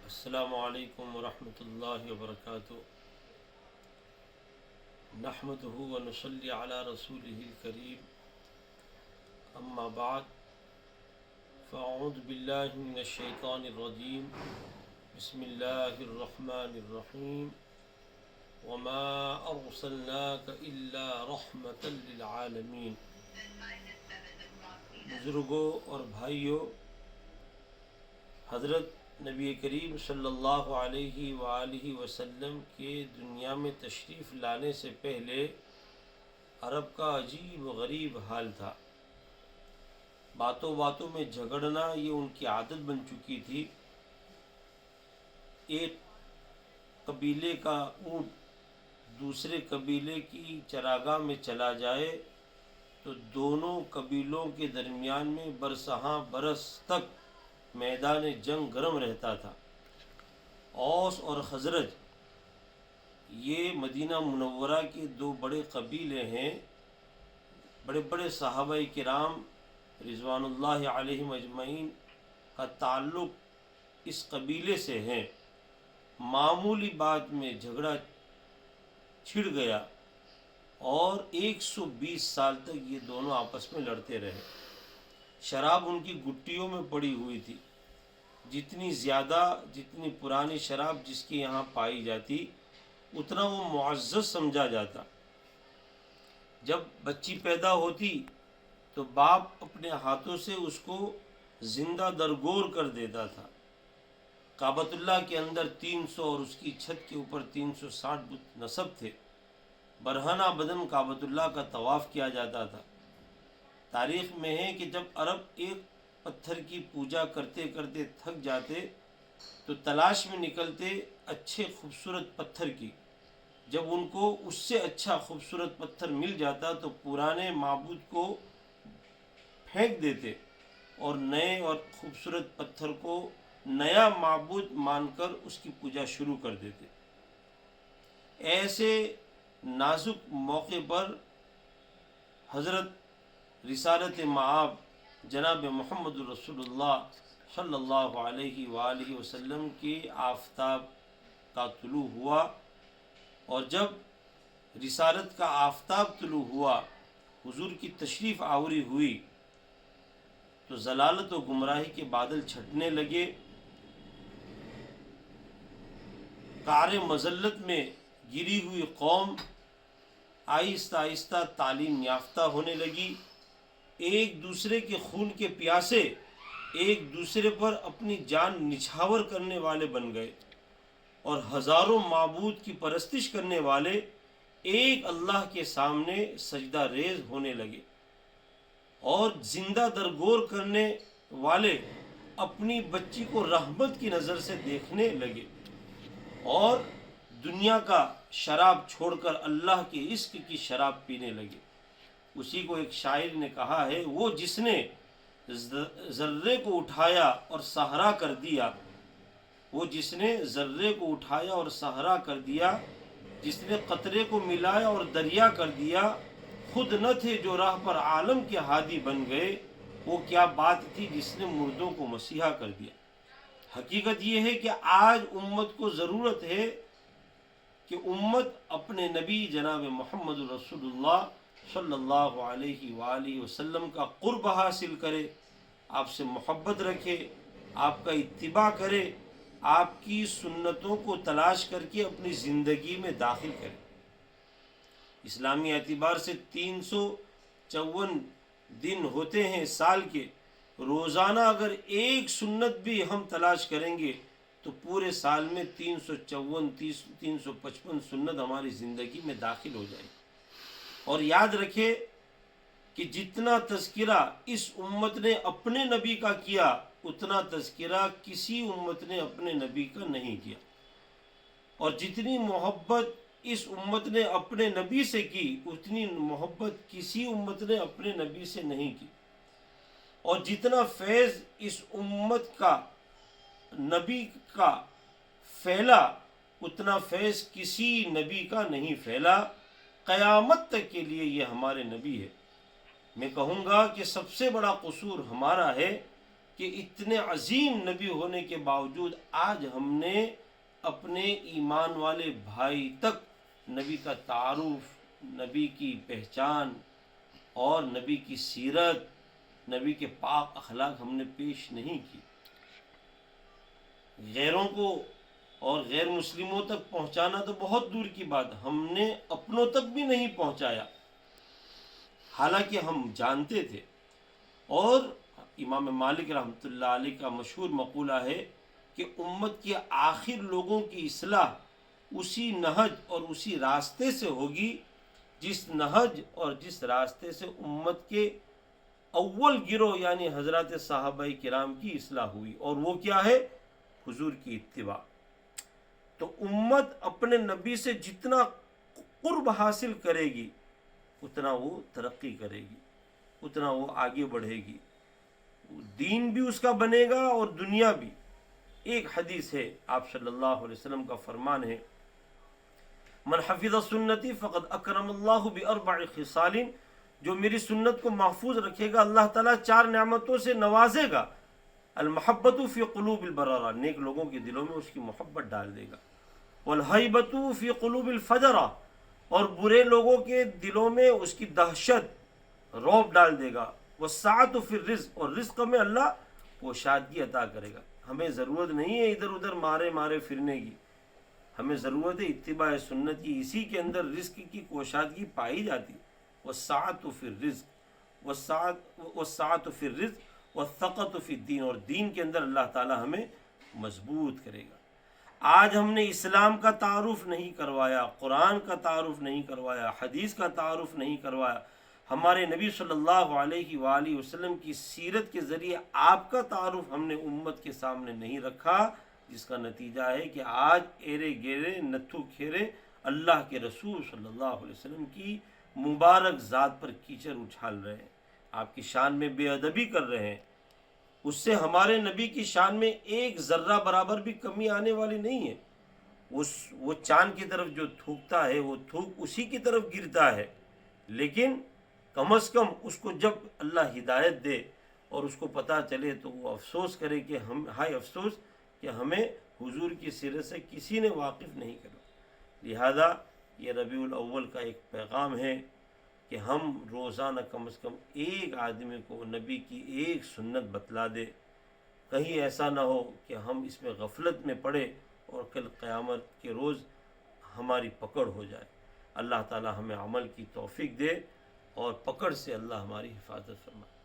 السلام علیکم ورحمۃ اللہ وبرکاتہ نحمده ونصلی علی رسوله الکریم اما بعد فاعوذ باللہ من الشیطان الرجیم بسم اللہ الرحمن الرحیم وما ارسلناک الا رحمتا للعالمین۔ بزرگوں اور بھائیوں، حضرت نبی کریم صلی اللہ علیہ وآلہ وسلم کے دنیا میں تشریف لانے سے پہلے عرب کا عجیب و غریب حال تھا۔ باتوں باتوں میں جھگڑنا یہ ان کی عادت بن چکی تھی۔ ایک قبیلے کا اونٹ دوسرے قبیلے کی چراگاہ میں چلا جائے تو دونوں قبیلوں کے درمیان میں برسہاں برس تک میدان جنگ گرم رہتا تھا۔ اوس اور خزرج یہ مدینہ منورہ کے دو بڑے قبیلے ہیں۔ بڑے بڑے صحابہ کرام رضوان اللہ علیہم اجمعین کا تعلق اس قبیلے سے ہے۔ معمولی بات میں جھگڑا چھڑ گیا اور 120 سال تک یہ دونوں آپس میں لڑتے رہے۔ شراب ان کی گٹیوں میں پڑی ہوئی تھی۔ جتنی پرانی شراب جس کے یہاں پائی جاتی اتنا وہ معزز سمجھا جاتا۔ جب بچی پیدا ہوتی تو باپ اپنے ہاتھوں سے اس کو زندہ درگور کر دیتا تھا۔ کعبۃ اللہ کے اندر 300 اور اس کی چھت کے اوپر 360 بت نصب تھے۔ برہنہ بدن کعبۃ اللہ کا طواف کیا جاتا تھا۔ تاریخ میں ہے کہ جب عرب ایک پتھر کی پوجا کرتے کرتے تھک جاتے تو تلاش میں نکلتے اچھے خوبصورت پتھر کی۔ جب ان کو اس سے اچھا خوبصورت پتھر مل جاتا تو پرانے معبود کو پھینک دیتے اور نئے اور خوبصورت پتھر کو نیا معبود مان کر اس کی پوجا شروع کر دیتے۔ ایسے نازک موقع پر حضرت رسالت مآب جناب محمد رسول اللہ صلی اللہ علیہ وآلہ وسلم کے آفتاب کا طلوع ہوا، اور جب رسالت کا آفتاب طلوع ہوا، حضور کی تشریف آوری ہوئی تو ضلالت و گمراہی کے بادل چھٹنے لگے۔ قعر مذلت میں گری ہوئی قوم آہستہ آہستہ تعلیم یافتہ ہونے لگی۔ ایک دوسرے کے خون کے پیاسے ایک دوسرے پر اپنی جان نچھاور کرنے والے بن گئے، اور ہزاروں معبود کی پرستش کرنے والے ایک اللہ کے سامنے سجدہ ریز ہونے لگے، اور زندہ درگور کرنے والے اپنی بچی کو رحمت کی نظر سے دیکھنے لگے، اور دنیا کا شراب چھوڑ کر اللہ کے عشق کی شراب پینے لگے۔ اسی کو ایک شاعر نے کہا ہے، وہ جس نے ذرے کو اٹھایا اور صحرا کر دیا، وہ جس نے ذرے کو اٹھایا اور صحرا کر دیا، جس نے قطرے کو ملایا اور دریا کر دیا، خود نہ تھے جو راہ پر عالم کے ہادی بن گئے، وہ کیا بات تھی جس نے مردوں کو مسیحا کر دیا۔ حقیقت یہ ہے کہ آج امت کو ضرورت ہے کہ امت اپنے نبی جناب محمد رسول اللہ صلی اللہ علیہ وآلہ وسلم کا قرب حاصل کرے، آپ سے محبت رکھے، آپ کا اتباع کرے، آپ کی سنتوں کو تلاش کر کے اپنی زندگی میں داخل کرے۔ اسلامی اعتبار سے 354 دن ہوتے ہیں سال کے۔ روزانہ اگر ایک سنت بھی ہم تلاش کریں گے تو پورے سال میں 355 سنت ہماری زندگی میں داخل ہو جائے گی۔ اور یاد رکھے کہ جتنا تذکرہ اس امت نے اپنے نبی کا کیا اتنا تذکرہ کسی امت نے اپنے نبی کا نہیں کیا، اور جتنی محبت اس امت نے اپنے نبی سے کی اتنی محبت کسی امت نے اپنے نبی سے نہیں کی، اور جتنا فیض اس امت کا نبی کا پھیلا اتنا فیض کسی نبی کا نہیں پھیلا۔ قیامت تک کے لیے یہ ہمارے نبی ہے۔ میں کہوں گا کہ سب سے بڑا قصور ہمارا ہے کہ اتنے عظیم نبی ہونے کے باوجود آج ہم نے اپنے ایمان والے بھائی تک نبی کا تعارف، نبی کی پہچان اور نبی کی سیرت، نبی کے پاک اخلاق ہم نے پیش نہیں کی۔ غیروں کو اور غیر مسلموں تک پہنچانا تو بہت دور کی بات، ہم نے اپنوں تک بھی نہیں پہنچایا، حالانکہ ہم جانتے تھے۔ اور امام مالک رحمۃ اللہ علیہ کا مشہور مقولہ ہے کہ امت کے آخر لوگوں کی اصلاح اسی نہج اور اسی راستے سے ہوگی جس نہج اور جس راستے سے امت کے اول گروہ یعنی حضرات صحابہ کرام کی اصلاح ہوئی، اور وہ کیا ہے؟ حضور کی اتباع۔ تو امت اپنے نبی سے جتنا قرب حاصل کرے گی اتنا وہ ترقی کرے گی، اتنا وہ آگے بڑھے گی، دین بھی اس کا بنے گا اور دنیا بھی۔ ایک حدیث ہے، آپ صلی اللہ علیہ وسلم کا فرمان ہے، من حفظ سنتی فقد اکرم اللہ باربع خصال، جو میری سنت کو محفوظ رکھے گا اللہ تعالیٰ 4 نعمتوں سے نوازے گا۔ المحبت فی قلوب البررہ، نیک لوگوں کے دلوں میں اس کی محبت ڈال دے گا۔ والہیبت فی قلوب الفجرہ، اور برے لوگوں کے دلوں میں اس کی دہشت، رعب ڈال دے گا۔ والسعۃ فی الرزق، اور رزق میں اللہ کوشادگی عطا کرے گا۔ ہمیں ضرورت نہیں ہے ادھر ادھر مارے پھرنے کی، ہمیں ضرورت ہے اتباع سنت کی، اسی کے اندر رزق کی کوشادگی پائی جاتی۔ والسعۃ فی الرزق، والسعۃ فی الرزق والثقۃ فی الدین، اور دین کے اندر اللہ تعالی ہمیں مضبوط کرے گا۔ آج ہم نے اسلام کا تعارف نہیں کروایا، قرآن کا تعارف نہیں کروایا، حدیث کا تعارف نہیں کروایا، ہمارے نبی صلی اللہ علیہ وآلہ وسلم کی سیرت کے ذریعے آپ کا تعارف ہم نے امت کے سامنے نہیں رکھا، جس کا نتیجہ ہے کہ آج ایرے گیرے نتھو کھیرے اللہ کے رسول صلی اللہ علیہ وسلم کی مبارک ذات پر کیچڑ اچھال رہے ہیں، آپ کی شان میں بے ادبی کر رہے ہیں۔ اس سے ہمارے نبی کی شان میں ایک ذرہ برابر بھی کمی آنے والی نہیں ہے۔ وہ چاند کی طرف جو تھوکتا ہے وہ تھوک اسی کی طرف گرتا ہے، لیکن کم از کم اس کو جب اللہ ہدایت دے اور اس کو پتہ چلے تو وہ افسوس کرے کہ ہائے افسوس کہ ہمیں حضور کی سیرت سے کسی نے واقف نہیں کرا۔ لہذا یہ ربیع الاول کا ایک پیغام ہے کہ ہم روزانہ کم از کم ایک آدمی کو نبی کی ایک سنت بتلا دے، کہیں ایسا نہ ہو کہ ہم اس میں غفلت میں پڑے اور کل قیامت کے روز ہماری پکڑ ہو جائے۔ اللہ تعالی ہمیں عمل کی توفیق دے اور پکڑ سے اللہ ہماری حفاظت فرمائے۔